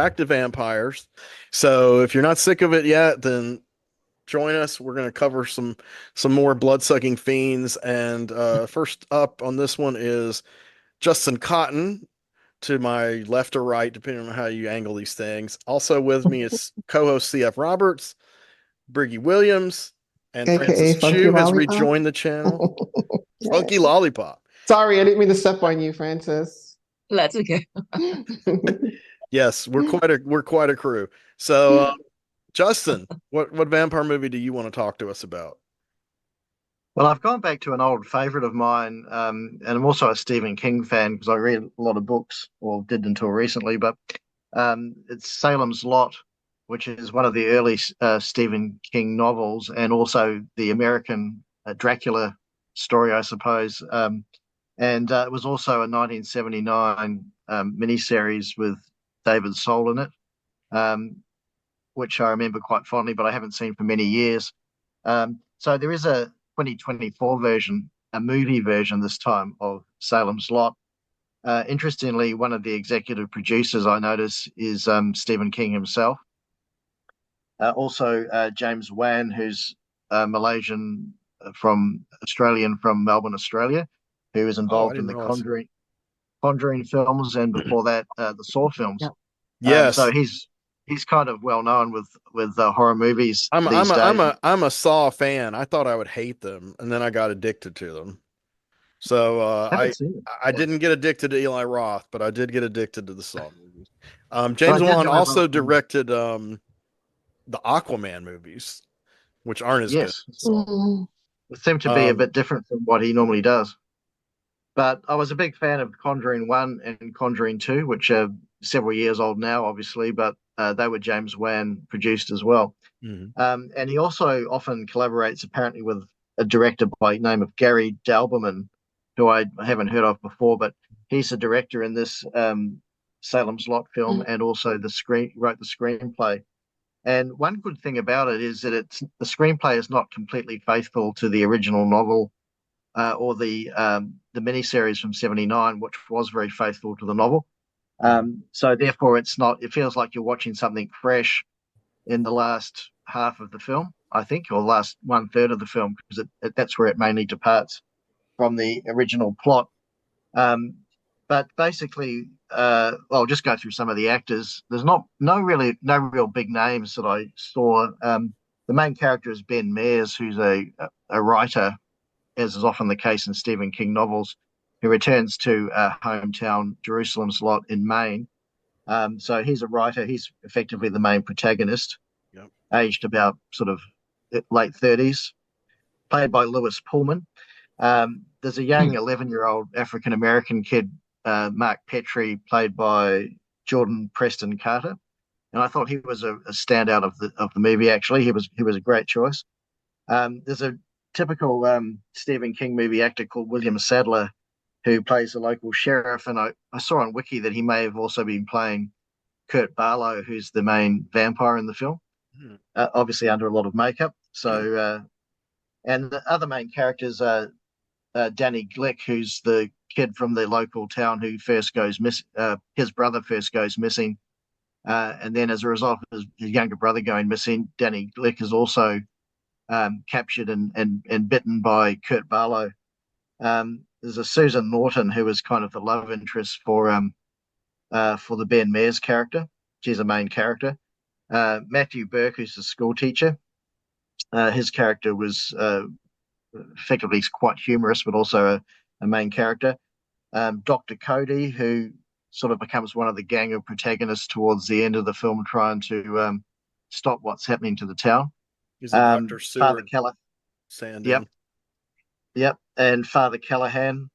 back to vampires. So if you're not sick of it yet, then join us. We're going to cover some more blood-sucking fiends. And first up on this one is Justin Cotton to my left or right, depending on how you angle these things. Also with me is co-host CF Roberts, Briggy Williams, and AKA Francis Funky Chu has Lollipop. rejoined the channel. Funky Lollipop. Sorry, I didn't mean to step on you, Francis. That's okay. Yes, we're quite a crew. So, Justin, what vampire movie do you want to talk to us about? Well, I've gone back to an old favorite of mine, and I'm also a Stephen King fan because I read a lot of books, or did until recently. But it's Salem's Lot, which is one of the early Stephen King novels, and also the American Dracula story, I suppose. And it was also a 1979 miniseries with David Soul in it, um, which I remember quite fondly, but I haven't seen for many years. So there is a 2024 version, a movie version this time of Salem's Lot. Interestingly, one of the executive producers I notice is Stephen King himself. Also, James Wan, who's Malaysian from Australian from Melbourne, Australia, who is Oh, I involved in didn't the realize. Conjuring films, and before that, the Saw films. Yep. So Yes, he's kind of well known with horror movies I'm I'm these a I'm days. a I'm a Saw fan. I thought I would hate them, and then I got addicted to them. So Haven't seen it. I Yeah. didn't get addicted to Eli Roth, but I did get addicted to the Saw movies. But James I did Wan remember, also directed the Aquaman movies, which aren't as good yes, as Saw. Mm. it seemed to be a Um, bit different from what he normally does. But I was a big fan of Conjuring 1 and Conjuring 2, which are several years old now, obviously, but they were James Wan produced as well. mhm. And he also often collaborates, apparently, with a director by the name of Gary Dalberman, who I haven't heard of before, but he's the director in this Salem's Lot film, and also wrote the screenplay. And one good thing about it is that the screenplay is not completely faithful to the original novel or the miniseries from '79, which was very faithful to the novel. Mhm. So therefore, it's not. It feels like you're watching something fresh in the last half of the film, I think, or last one third of the film, because that's where it mainly departs from the original plot. Um, but basically, I'll just go through some of the actors. There's no real big names that I saw. The main character is Ben Mears, who's a writer, as is often the case in Stephen King novels, who returns to hometown Jerusalem's Lot in Maine. So he's a writer. He's effectively the main protagonist, Yep. aged about sort of late 30s, played by Lewis Pullman. There's a young 11-year-old African American kid, Mark Petrie, played by Jordan Preston Carter, and I thought he was a standout of the movie. Actually, he was a great choice. There's a typical Stephen King movie actor called William Sadler who plays the local sheriff, and I saw on Wiki that he may have also been playing Kurt Barlow, who's the main vampire in the film, Mhm. obviously under a lot of makeup. So, and the other main characters are Danny Glick, who's the kid from the local town who first goes miss. His brother first goes missing, and then as a result of his younger brother going missing, Danny Glick is also captured and bitten by Kurt Barlow. There's a Susan Norton who is kind of the love interest for the Ben Mears character. She's a main character. Matthew Burke, who's the school teacher, his character was effectively quite humorous, but also a main character. Dr. Cody, who sort of becomes one of the gang of protagonists towards the end of the film, trying to stop what's happening to the town. He's a Dr. Father Seward Keller, yep, stand-in. yep, and Father Callahan.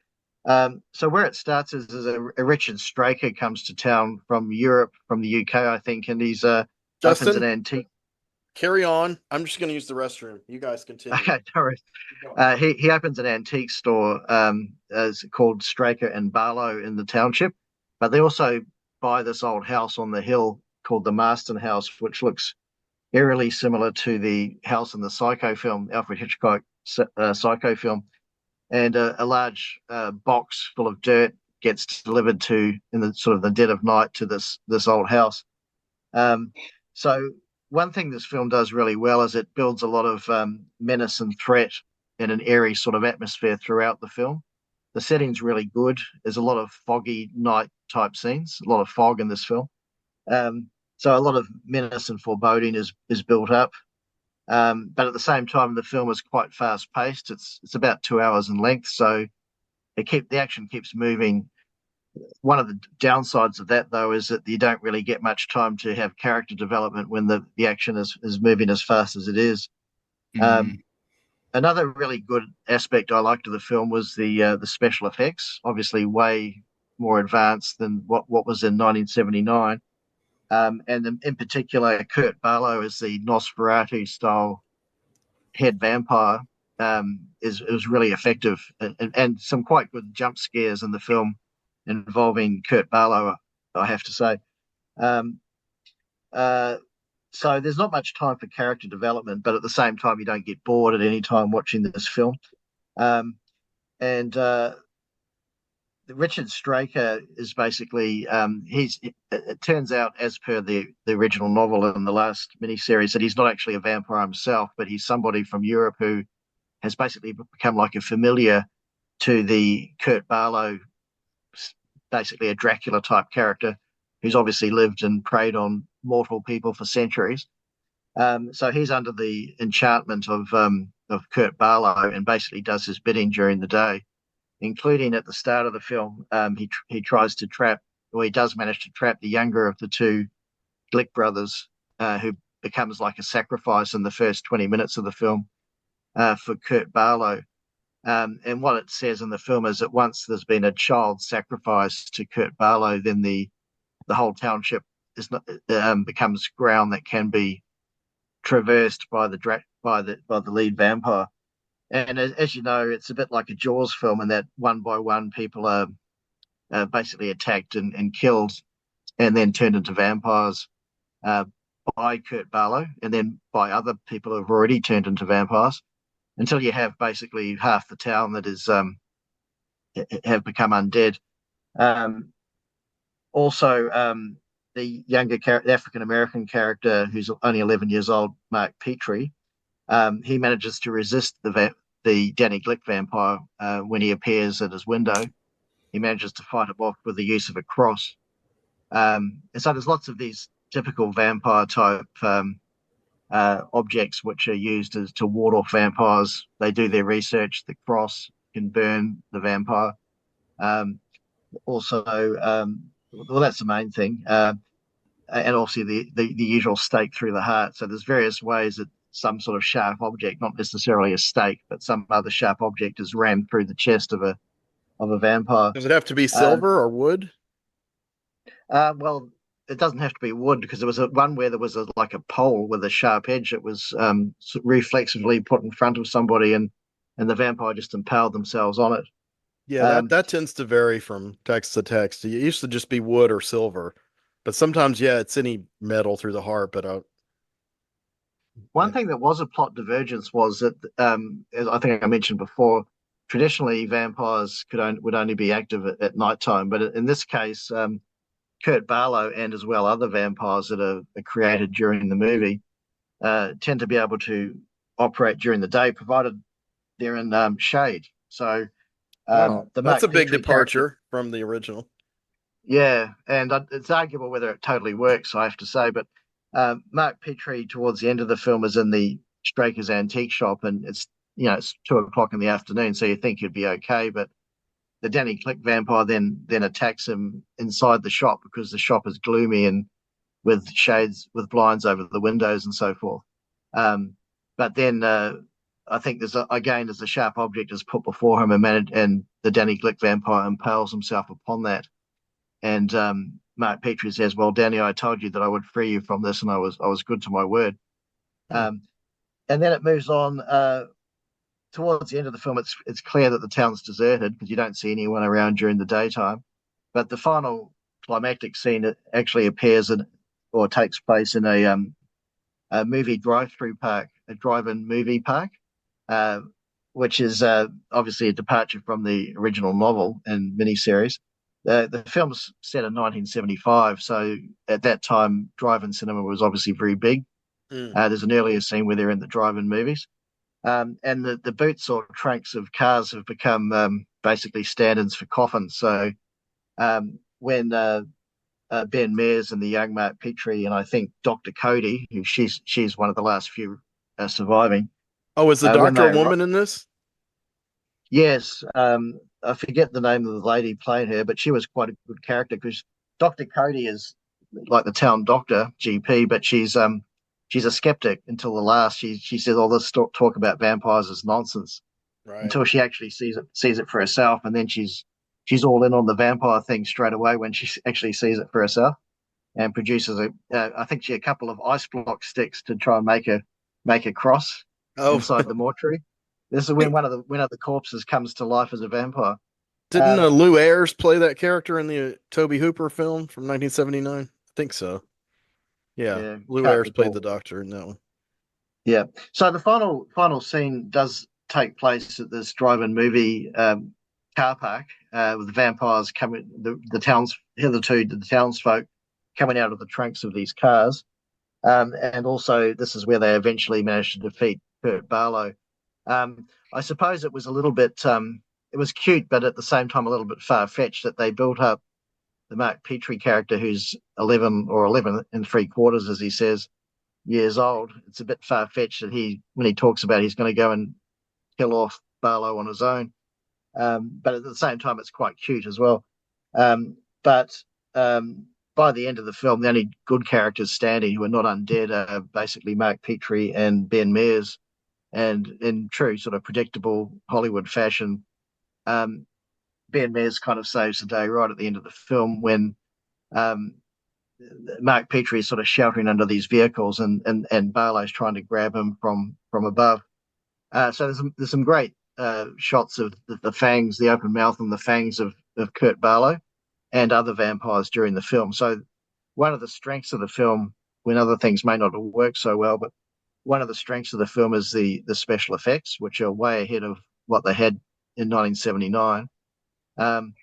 So where it starts is a Richard Straker comes to town from Europe, from the UK, I think, and he's opens an Justin, antique. carry on. I'm just going to use the restroom. You guys continue. Okay, sorry. He opens an antique store as called Straker and Barlow in the township, but they also buy this old house on the hill called the Marston House, which looks eerily similar to the house in the Psycho film, Alfred Hitchcock Psycho film, and a large box full of dirt gets delivered to in the sort of the dead of night to this old house. Um, so one thing this film does really well is it builds a lot of menace and threat in an eerie sort of atmosphere throughout the film. The setting's really good. There's a lot of foggy night type scenes, a lot of fog in this film. So a lot of menace and foreboding is built up. But at the same time, the film is quite fast paced. It's about 2 hours in length, so the action keeps moving. One of the downsides of that, though, is that you don't really get much time to have character development when the action is moving as fast as it is. Mm. Um, Another really good aspect I liked of the film was the special effects. Obviously, way more advanced than what was in 1979. And in particular, Kurt Barlow as the Nosferatu style head vampire is really effective, and some quite good jump scares in the film involving Kurt Barlow, I have to say. Um, uh, so there's not much time for character development, but at the same time, you don't get bored at any time watching this film. Um, and Richard Straker is basically it turns out, as per the original novel in the last miniseries, that he's not actually a vampire himself, but he's somebody from Europe who has basically become like a familiar to the Kurt Barlow, basically a Dracula type character who's obviously lived and preyed on mortal people for centuries. So he's under the enchantment of Kurt Barlow and basically does his bidding during the day, including at the start of the film. He tries to trap, or he does manage to trap the younger of the two Glick brothers, who becomes like a sacrifice in the first 20 minutes of the film for Kurt Barlow. And what it says in the film is that once there's been a child sacrificed to Kurt Barlow, then the whole township is not, becomes ground that can be traversed by the lead vampire. And as you know, it's a bit like a Jaws film in that one by one people are basically attacked and killed, and then turned into vampires uh, by Kurt Barlow, and then by other people who have already turned into vampires, until you have basically half the town that is have become undead. Um, Also, the younger African American character, who's only 11 years old, Mark Petrie, he manages to resist the Danny Glick vampire when he appears at his window. He manages to fight him off with the use of a cross. And so there's lots of these typical vampire type objects which are used to ward off vampires. They do their research. The cross can burn the vampire. Um, Also, well, that's the main thing. And obviously the usual stake through the heart. So there's various ways that some sort of sharp object, not necessarily a stake, but some other sharp object is rammed through the chest of a vampire. Does it have to be Um, silver or wood? well, it doesn't have to be wood, because there was one where there was like a pole with a sharp edge that was reflexively put in front of somebody, and the vampire just impaled themselves on it. Yeah, that Um, that tends to vary from text to text. It used to just be wood or silver, but sometimes, yeah, it's any metal through the heart. But One thing that was a plot divergence was that, as I think I mentioned before, traditionally vampires would only be active at night time, but in this case, Kurt Barlow and as well other vampires that are created during the movie tend to be able to operate during the day, provided they're in shade. So wow, the that's a Mark big Petrie character, departure from the original. yeah, and it's arguable whether it totally works, I have to say. But Mark Petrie, towards the end of the film, is in the Straker's antique shop, and it's 2 o'clock in the afternoon, so you think he'd be okay. But the Danny Click vampire then attacks him inside the shop, because the shop is gloomy and with shades, with blinds over the windows and so forth. Um, but then I think there's a sharp object is put before him, and the Danny Glick vampire impales himself upon that. And Mark Petrie says, "Well, Danny, I told you that I would free you from this, and I was good to my word." Hmm. And then it moves on. Towards the end of the film, it's clear that the town's deserted, because you don't see anyone around during the daytime. But the final climactic scene actually appears or takes place in a movie drive-through park, a drive-in movie park, uh, which is obviously a departure from the original novel and miniseries. The film's set in 1975, so at that time, drive-in cinema was obviously very big. Mm. There's an earlier scene where they're in the drive-in movies. And the boots or trunks of cars have become basically stand-ins for coffins. So when Ben Mears and the young Mark Petrie and I think Dr. Cody, who she's one of the last few surviving, Oh, is the when doctor a they woman in this? yes, I forget the name of the lady playing her, but she was quite a good character because Dr. Cody is like the town doctor GP, but she's a skeptic until the last. She says all this talk about vampires is nonsense Right. until she actually sees it for herself, and then she's all in on the vampire thing straight away when she actually sees it for herself and produces I think she a couple of ice block sticks to try and make a cross Oh, inside the mortuary. This is when one of the corpses comes to life as a vampire. didn't Um, Lou Ayres play that character in the Toby Hooper film from 1979? I think so. Yeah, yeah, Lou can't Ayres played the recall. doctor in that one. Yeah. So the final scene does take place at this drive-in movie car park with the vampires coming, the towns hitherto the townsfolk coming out of the trunks of these cars, and also this is where they eventually managed to defeat Kurt Barlow. I suppose it was a little bit, it was cute, but at the same time a little bit far-fetched that they built up the Mark Petrie character, who's 11 or 11 and three quarters, as he says, years old. It's a bit far fetched that when he talks about he's going to go and kill off Barlow on his own. But at the same time, it's quite cute as well. But by the end of the film, the only good characters standing who are not undead are basically Mark Petrie and Ben Mears. And in true sort of predictable Hollywood fashion, um, Ben Mears kind of saves the day right at the end of the film when um, Mark Petrie is sort of sheltering under these vehicles, and Barlow's trying to grab him from above. So there's some great shots of the fangs, the open mouth, and the fangs of Kurt Barlow and other vampires during the film. So one of the strengths of the film, when other things may not have worked so well, but one of the strengths of the film is the special effects, which are way ahead of what they had in 1979. Um,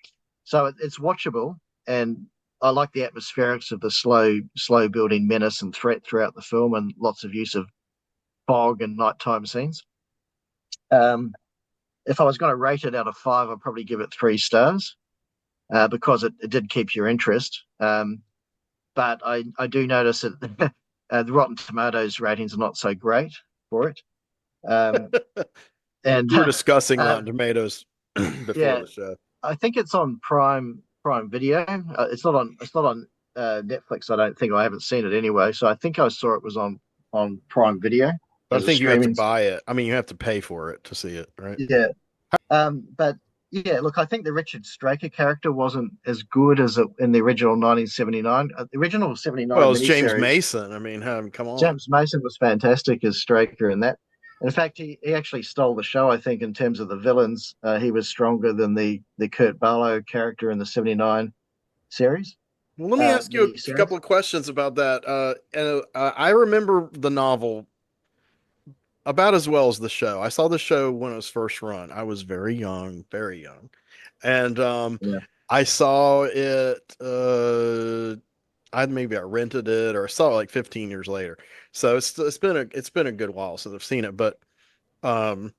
so it's watchable, and I like the atmospherics of the slow building menace and threat throughout the film, and lots of use of fog and nighttime scenes. Um, if I was going to rate it out of five, I'd probably give it 3 stars because it did keep your interest. But I do notice that the Rotten Tomatoes ratings are not so great for it. Um, and We were discussing uh, Rotten Tomatoes before yeah, the show. I think it's on Prime Video. It's not on Netflix. I don't think I haven't seen it anyway. So I think I saw it was on Prime Video But I as a think you have to streaming. buy it. I mean, you have to pay for it to see it, right? Yeah. But yeah, look, I think the Richard Straker character wasn't as good as it in the original 1979. The original Well, 79 it's James miniseries. Mason. I mean, come on. James Mason was fantastic as Straker in that. In fact, he actually stole the show, I think, in terms of the villains. He was stronger than the Kurt Barlow character in the 79 series, Well, let me ask you a miniseries. couple of questions about that. I remember the novel about as well as the show. I saw the show when it was first run. I was very young, and Yeah. I saw it. I rented it or I saw it like 15 years later. So it's been a good while since I've seen it. But um,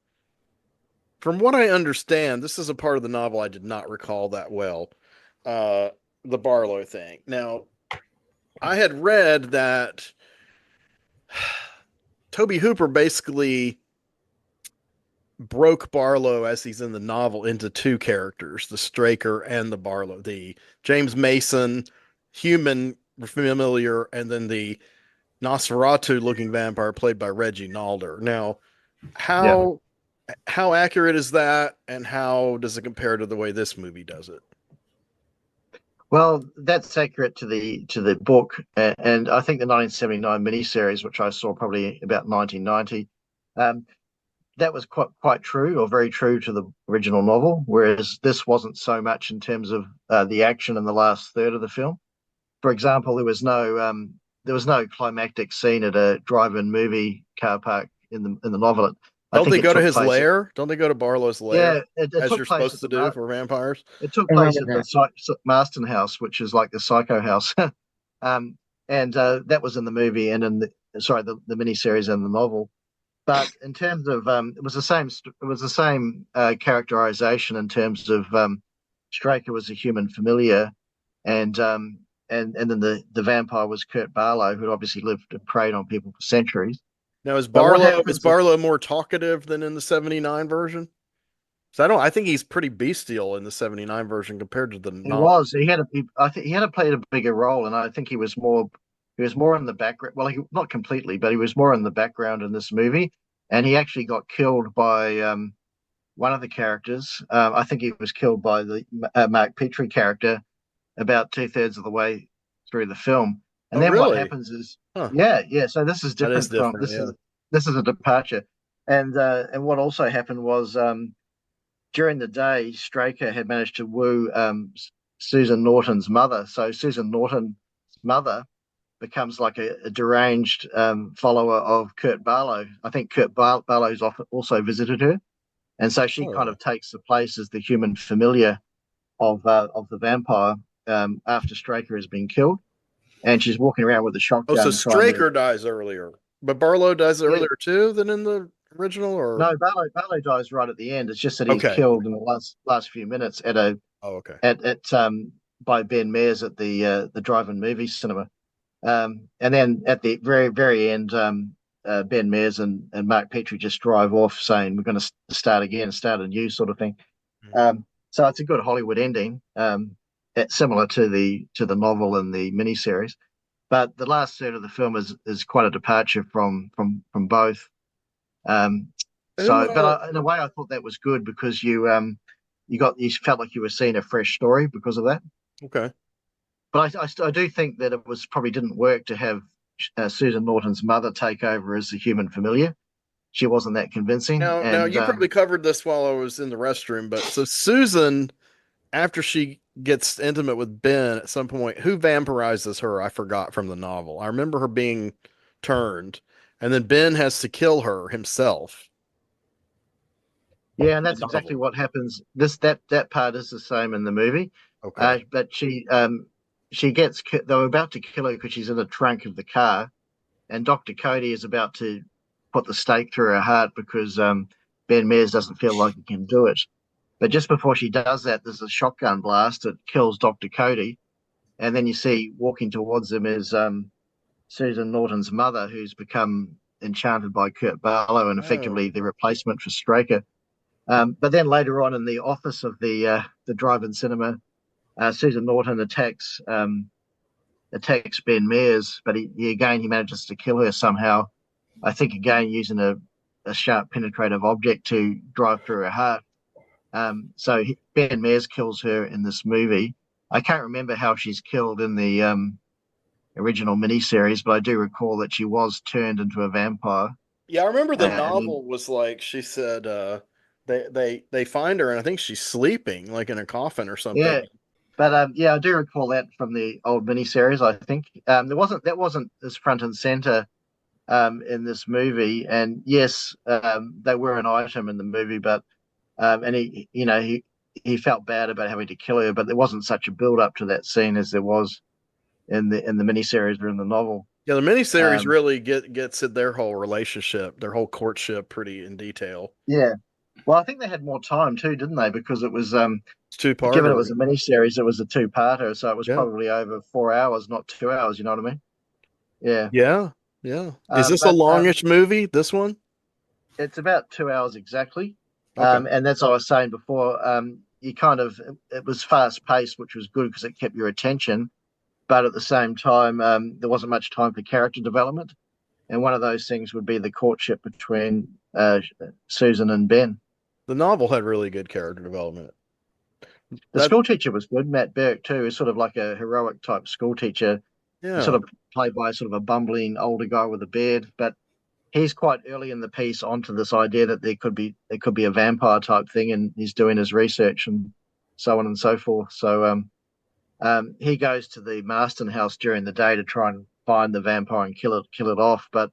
from what I understand, this is a part of the novel I did not recall that well. Uh, the Barlow thing. Now, I had read that Toby Hooper basically broke Barlow as he's in the novel into two characters, the Straker and the Barlow, the James Mason human familiar, and then the Nosferatu looking vampire played by Reggie Nalder. Now, Yeah. how how accurate is that, and how does it compare to the way this movie does it? Well, that's accurate to the book, and I think the 1979 miniseries, which I saw probably about 1990, um, that was quite true or very true to the original novel. Whereas this wasn't so much in terms of the action in the last third of the film. For example, there was no climactic scene at a drive-in movie car park in the novel. I Don't think they it go to took his place. lair? Don't they go to Barlow's lair, Yeah, it as took you're place supposed at to the do for vampires? it took I place remember at the that. Marston House, which is like the Psycho House. um, and that was in the movie and in the miniseries and the novel. But in terms of it was the same characterization in terms of Straker was a human familiar, and and then the vampire was Kurt Barlow, who obviously lived and preyed on people for centuries. Now, But what Is happens? Barlow more talkative than in the 79 version? So I think he's pretty bestial in the 79 version compared to the He novel. was. I think he had played a bigger role, and I think he was more in the background. Well, not completely, but he was more in the background in this movie. And he actually got killed by one of the characters. I think he was killed by the Mark Petrie character about two-thirds of the way through the film. And Oh, then what really? happens is, Huh. yeah. So this is That is different from different. Yeah. this is a departure. And what also happened was during the day, Straker had managed to woo Susan Norton's mother. So Susan Norton's mother becomes like a deranged follower of Kurt Barlow. I think Barlow's also visited her, and so she kind Oh. of takes the place as the human familiar of the vampire after Straker has been killed, and she's walking around with a Oh, so shotgun trying to. Straker dies earlier, but Barlow dies Yeah, earlier too than in the original, or no, Barlow dies right at the end. It's just that he's okay. killed in the last few minutes Oh, okay. at by Ben Mears at the drive-in movie cinema. And then at the very end, Ben Mears and Mark Petrie just drive off, saying we're going to start again, start anew, sort of thing. Mhm. So it's a good Hollywood ending, it's similar to the novel and the miniseries. But the last third of the film is quite a departure from both. Um, Who? but in a way, I thought that was good because you felt like you were seeing a fresh story because of that. Okay. But I do think that it was probably didn't work to have Susan Norton's mother take over as the human familiar. She wasn't that convincing, Now and you probably covered this while I was in the restroom, but so Susan, after she gets intimate with Ben at some point, who vampirizes her? I forgot from the novel. I remember her being turned, and then Ben has to kill her himself yeah, and in the that's exactly novel. what happens. That part is the same in the movie, Okay. but she gets they were about to kill her because she's in the trunk of the car, and Dr. Cody is about to put the stake through her heart because Ben Mears doesn't feel like he can do it. But just before she does that, there's a shotgun blast that kills Dr. Cody, and then you see walking towards him is Susan Norton's mother, who's become enchanted by Kurt Barlow and Oh. effectively the replacement for Straker. But then later on in the office of the drive-in cinema, Susan Norton attacks Ben Mears, but he manages to kill her somehow. I think again using a sharp penetrative object to drive through her heart. Ben Mears kills her in this movie. I can't remember how she's killed in the original miniseries, but I do recall that she was turned into a vampire. Yeah, I remember the And then, novel was like she said they find her and I think she's sleeping like in a coffin or something. yeah, but yeah, I do recall that from the old miniseries. I think that wasn't as front and center in this movie. And yes, they were an item in the movie, but and he felt bad about having to kill her, but there wasn't such a build up to that scene as there was in the miniseries or in the novel. Yeah, the miniseries Um, really gets at their whole relationship, their whole courtship pretty in detail. yeah. Well, I think they had more time too, didn't they? Because it was It's given it two-parter. was a miniseries, it was a two-parter, so it was Yeah. probably over 4 hours, not 2 hours. You know what I mean? Yeah. Yeah. Yeah. Is this a But longish movie, this one? it's about 2 hours exactly. Okay. And that's what I was saying before. You kind of it was fast paced, which was good because it kept your attention. But at the same time, there wasn't much time for character development. And one of those things would be the courtship between Susan and Ben. The novel had really good character development. The That school teacher was good, Matt Burke too, is sort of like a heroic type school teacher. He's sort yeah. of played by sort of a bumbling older guy with a beard, but he's quite early in the piece onto this idea that there could be a vampire type thing, and he's doing his research and so on and so forth. So he goes to the Marston house during the day to try and find the vampire and kill it off. But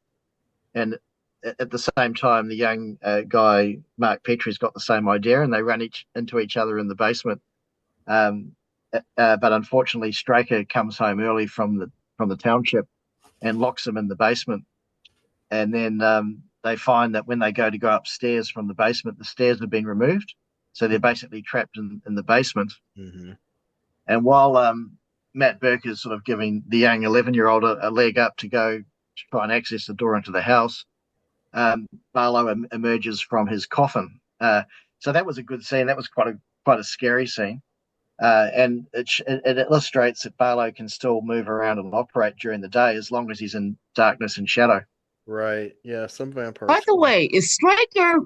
and at the same time, the young guy Mark Petrie's got the same idea, and they run into each other in the basement. Um, but unfortunately, Straker comes home early from the township and locks him in the basement. And then they find that when they go upstairs from the basement, the stairs have been removed, so they're basically trapped in the basement. Mm-hmm. And while Matt Burke is sort of giving the young 11-year-old a leg up to go to try and access the door into the house, Barlow emerges from his coffin. So that was a good scene. That was quite a scary scene. And it illustrates that Barlow can still move around and operate during the day as long as he's in darkness and shadow. Right. Yeah. Some vampires. By the way, is Striker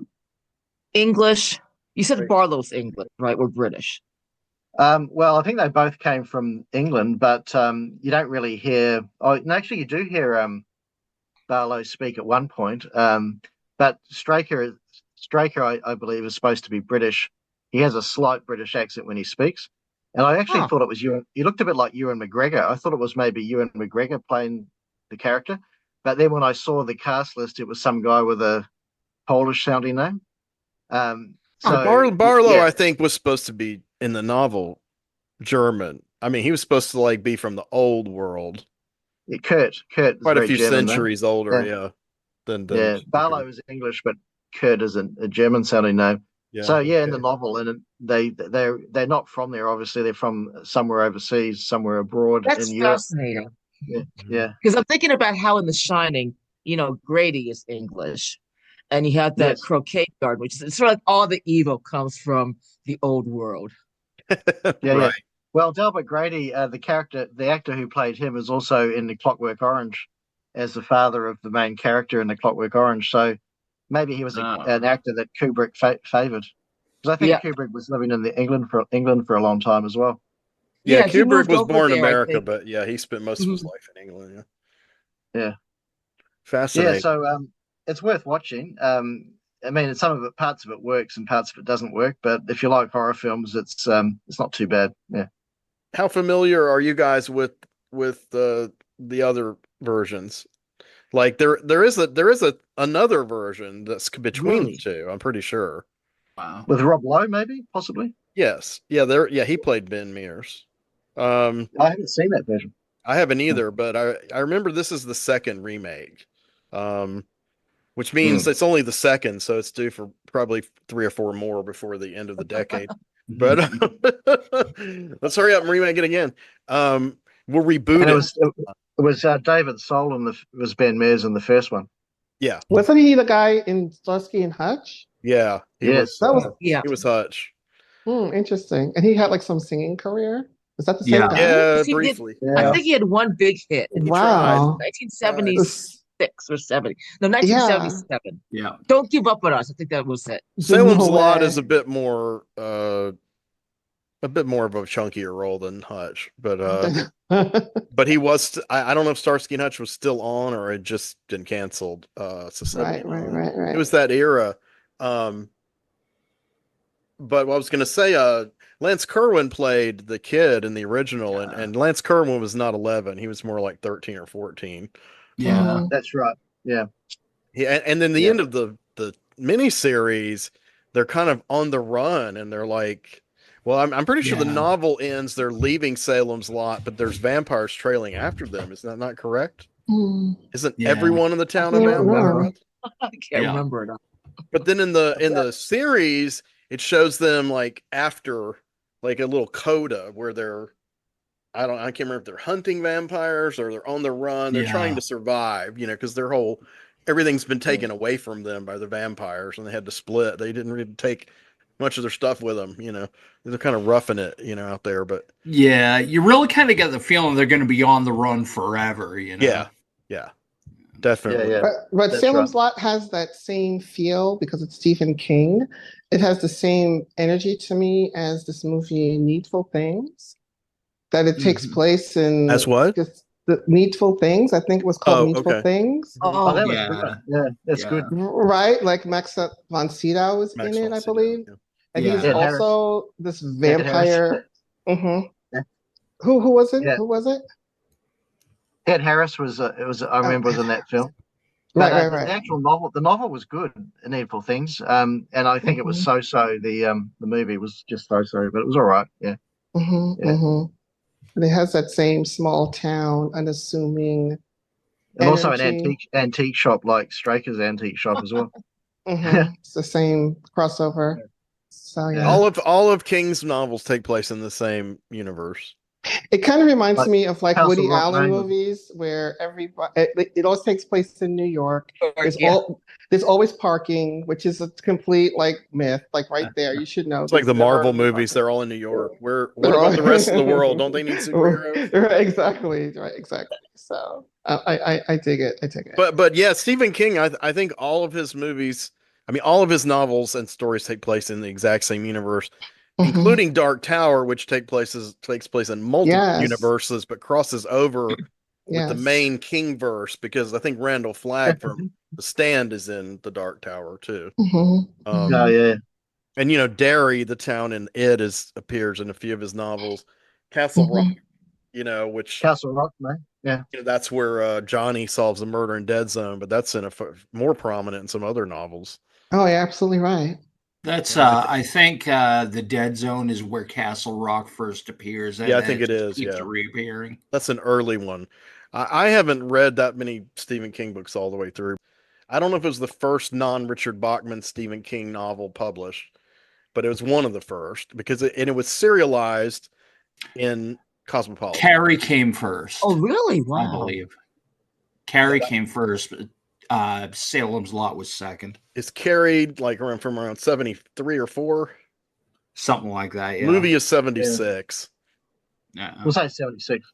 English? You said Right. Barlow's English, right? We're British. Well, I think they both came from England, but you don't really hear. Oh, no, actually, you do hear Barlow speak at one point. But Straker, I believe, is supposed to be British. He has a slight British accent when he speaks. And I actually thought it was you. He looked a bit like Ewan McGregor. I thought it was maybe Ewan McGregor playing the character. But then when I saw the cast list, it was some guy with a Polish sounding name. Barlow, yeah. I think, was supposed to be in the novel German. I mean, he was supposed to like be from the old world. Kurt is Quite a very few German, centuries older, yeah. than Barlow is English, but Kurt is a German sounding name. Yeah. So yeah, in Okay. the novel, and they're not from there. Obviously, they're from somewhere overseas, somewhere abroad That's in Europe. fascinating. Yeah. Because I'm thinking about how in The Shining, Grady is English, and you have that Yes. croquet guard, which is sort of like all the evil comes from the old world. Yeah. Right. Well, Delbert Grady, the actor who played him, is also in The Clockwork Orange as the father of the main character in The Clockwork Orange. So maybe he was an actor that Kubrick favored, because I think Kubrick was living in England for a long time as well. Yeah, he Kubrick moved was over born in there, I America, think. but yeah, he spent most of his life in England. Yeah. Yeah. Fascinating. Yeah, so it's worth watching. I mean, parts of it works and parts of it doesn't work, but if you like horror films, it's not too bad. Yeah. How familiar are you guys with the other versions? Like there is another version that's between the two, I'm pretty sure. Wow. With Rob Lowe, maybe, possibly. Yes. Yeah, he played Ben Mears. I haven't seen that version. I haven't either, but I remember this is the second remake. Which means it's only the second, so it's due for probably 3 or 4 more before the end of the decade. But let's hurry up and remake it again. We'll reboot And it. it was David Soul was Ben Mears in the first one. Yeah. Wasn't he the guy in Starsky and Hutch? Yeah. Yes. He was Hutch. Interesting. And he had like some singing career. Is that the same guy? Yeah, He did- briefly. I think he had one big hit in Wow. 1976 or 70. No, 1977. Yeah. Don't Give Up on Us. I think that was it. Salem's No Lot way. is a bit more of a chunkier role than Hutch, but he was. I don't know if Starsky and Hutch was still on or had just been canceled. So Right. It was that era. But what I was going to say, Lance Kerwin played the kid in the original, and Lance Kerwin was not 11; he was more like 13 or 14. Yeah. That's right. Yeah. And then the end of the miniseries, they're kind of on the run, and they're like, well, I'm pretty sure the novel ends. They're leaving Salem's Lot, but there's vampires trailing after them. Is that not correct? Isn't everyone in the town a vampire? I can't remember it. But then in the series, it shows them like after like a little coda where they're I can't remember if they're hunting vampires or they're on the run. They're trying to survive, because everything's been taken away from them by the vampires and they had to split. They didn't really take much of their stuff with them, They're kind of roughing it, out there, but yeah, you really kind of get the feeling they're going to be on the run forever, Yeah. Definitely. Yeah. But That's Salem's right. Lot has that same feel because it's Stephen King. It has the same energy to me as this movie Needful Things. That it takes place in As what? just the Needful Things. I think it was called Needful Things. Oh, that was yeah. good. Yeah, that's good. Right? Like Max von Sydow was Max in it, von I Sydow, believe. yeah. And Yeah. he's Ed Harris. also this Ed vampire. Harris. Who was it? Yeah. Who was it? Ed Harris was I remember was in that film. But Right, right, the right. actual novel, the novel was good, Needful Things. And I think it was Hmm. so-so. The movie was just so-so, but it was all right. Yeah, Hmm. yeah. Hmm. And it has that same small town, unassuming And also an energy. antique shop like Straker's antique shop as well. It's the same crossover. So Yeah. yeah. All of King's novels take place in the same universe. It kind of reminds Like me of like Castle Woody Rock, Allen Maine. movies where everybody it always takes place in New York. Or, There's yeah. all there's always parking, which is a complete like myth. Like right there, you should know It's like there's the never Marvel any movies, parking. they're all in New York. What They're about all the rest of the world? Don't they need superheroes? right, exactly, right, exactly. So I dig it. I dig it. But yeah, Stephen King, I think all of his movies, I mean all of his novels and stories take place in the exact same universe, Hmm. including Dark Tower, which takes place in multiple Yes, universes, but crosses over with the yes. main King verse because I think Randall Flagg from The Stand is in the Dark Tower too. Hmm. Oh Um, Hmm. yeah, and Derry, the town in It, is appears in a few of his novels. Castle Rock, Hmm. which Castle Rock, man. Yeah. that's where Johnny solves a murder in Dead Zone, but that's in more prominent in some other novels. Oh, you're absolutely right. That's I think, I think the Dead Zone is where Castle Rock first appears, yeah, and I then think it it just is. keeps Yeah, reappearing. that's an early one. I haven't read that many Stephen King books all the way through. I don't know if it was the first non-Richard Bachman Stephen King novel published, but it was one of the first because it was serialized in Cosmopolitan. Carrie came Oh, first, really? I Wow. believe. Yeah, Carrie that came first. Salem's Lot was second, is carried like around 73 or 4. something like that. Yeah. Movie is Yeah. 76. Yeah. We'll say 76.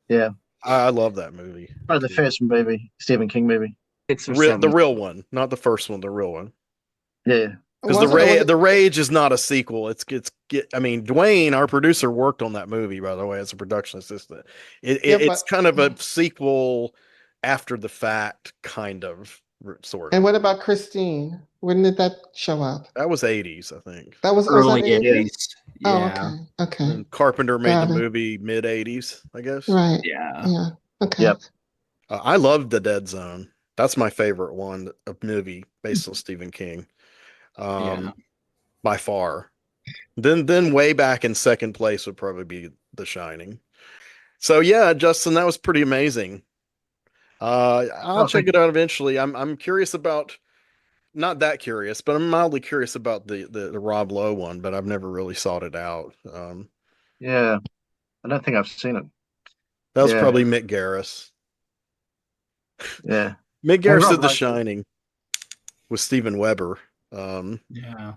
Yeah. I love that movie. Probably the first movie, Stephen King movie. 6 or The 7. real one, not the first one, the real one. Yeah. Because Was it or was it? the Rage is not a sequel. I mean, Dwayne, our producer, worked on that movie, by the way, as a production assistant. Yeah, It's but kind of a sequel after the fact, kind of, sort and of. what about Christine? When did that show up? That was 80s, I think. That was that Early the 80s? 80s. Oh, Yeah. okay. Okay. And Carpenter made the Got it. movie mid 80s, I guess. Right. Yeah. Yeah. Okay. Yep. I loved The Dead Zone. That's my favorite one, a movie based on Stephen King, Yeah. um, by far. Then way back in second place would probably be The Shining. So yeah, Justin, that was pretty amazing. I'll Oh, check thank it you. out eventually. I'm curious about not that curious, but I'm mildly curious about the Rob Lowe one, but I've never really sought it out. Yeah. I don't think I've seen it. That was Yeah. probably Mick Garris. Yeah. Mick Hey, Garris Rob did The Lowe. Shining with Steven Weber. Yeah.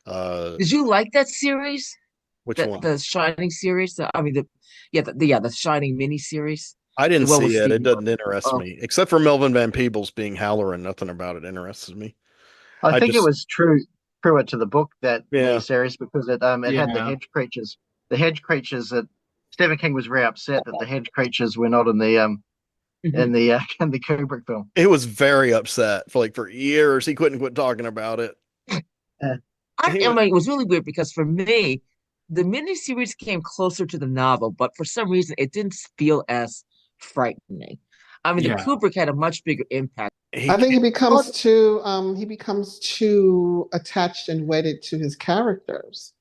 Uh, Did you like that series? which That one? the Shining series? I mean the Shining mini series, I the didn't one with see it. It Stephen. doesn't interest Oh, me, except for Melvin Van Peebles being Halloran. Nothing about it interests me. I I think it just, was truer to the book, that yeah, miniseries, because it had the Yeah. hedge creatures. The hedge creatures that Stephen King was very upset that the hedge creatures were not in the Mhm. in the Kubrick film. it was very upset for years. He couldn't quit talking about it. Uh, I, He I was, mean, it was really weird because for me, the miniseries came closer to the novel, but for some reason, it didn't feel as frightening. I mean, the Yeah. Kubrick had a much bigger impact. I he, think Oh, he becomes too attached and wedded to his characters.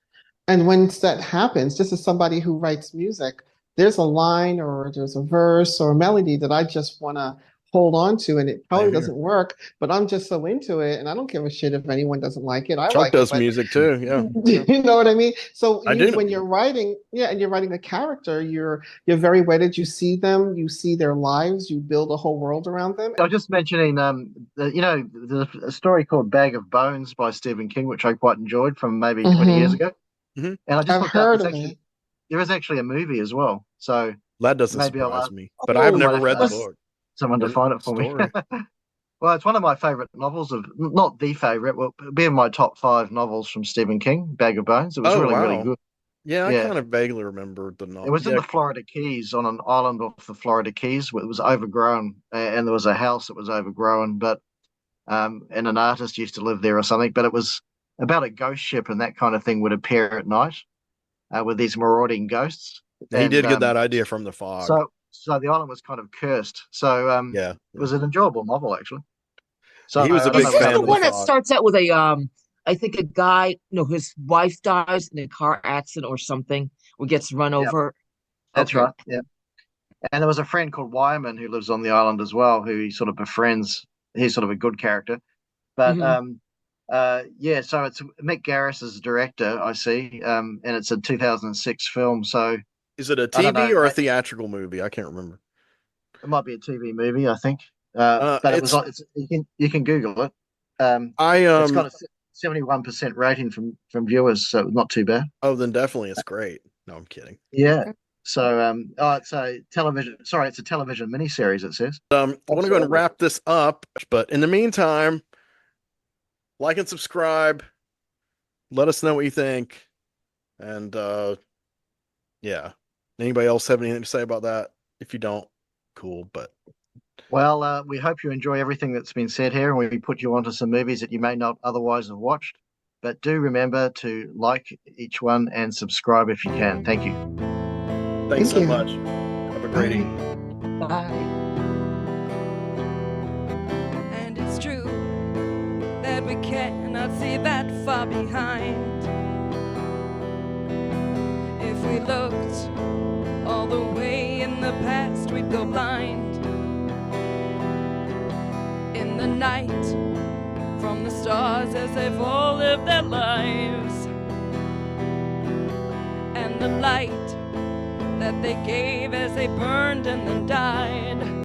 And when that happens, just as somebody who writes music, there's a line or there's a verse or a melody that I just want to hold on to, and it probably Same here. doesn't work, but I'm just so into it, and I don't give a shit if anyone doesn't like it. I Chuck like it, does but music too. Yeah, yeah. you know what I mean? So I do know. when you're writing, yeah, and you're writing a character, you're very wedded. You see them, you see their lives, you build a whole world around them. I was just mentioning, a story called Bag of Bones by Stephen King, which I quite enjoyed from maybe 20 years Hmm. ago. Hmm. And I just I've looked up, heard of it. there is actually a movie as well. So That doesn't maybe I'll surprise ask, me, but I've oh, might never have to read the ask what's book someone to or find it the for me. story. Well, it's one of my favorite novels, of not the favorite, well, be in my top 5 novels from Stephen King, Bag of Bones. It was Oh really, really wow, good. yeah, I Yeah. kind of vaguely remember the It novel. was in Yeah, the Florida Keys, on an island off the Florida Keys. It was overgrown, and there was a house that was overgrown, but and an artist used to live there or something. But it was about a ghost ship, and that kind of thing would appear at night with these marauding ghosts. he And did get that idea from The Fog. so So the island was kind of cursed. So Yeah, it was an enjoyable novel actually. So he was a I don't big Is know this fan the of the one that thought. starts out with I think a guy, his wife dies in a car accident or something, or gets run Yeah, over? that's Okay. right. Yeah. And there was a friend called Wyman who lives on the island as well, who he sort of befriends. He's sort of a good character. But Hmm. yeah, so it's Mick Garris as the director, I see. And it's a 2006 film. So Is it a I don't TV know, or a theatrical movie? I can't remember. it might be a TV movie, I think. But it was It's it's you can Google it. I It's got a 71% rating from viewers, so not too bad. oh then definitely it's great. No, I'm kidding. Yeah. So it's a television. Sorry, it's a television miniseries. It says. I want to go and Absolutely. wrap this up, but in the meantime, like and subscribe. Let us know what you think. And yeah. Anybody else have anything to say about that? If you don't, cool. But Well, we hope you enjoy everything that's been said here, and we put you onto some movies that you may not otherwise have watched. But do remember to like each one and subscribe if you can. Thank you. thanks Thank so you. much. Have a great evening. Bye. And it's true that we cannot see that far behind. If we looked all the way in the past, we'd go blind. In the night, from the stars as they've all lived their lives, and the light that they gave as they burned and then died.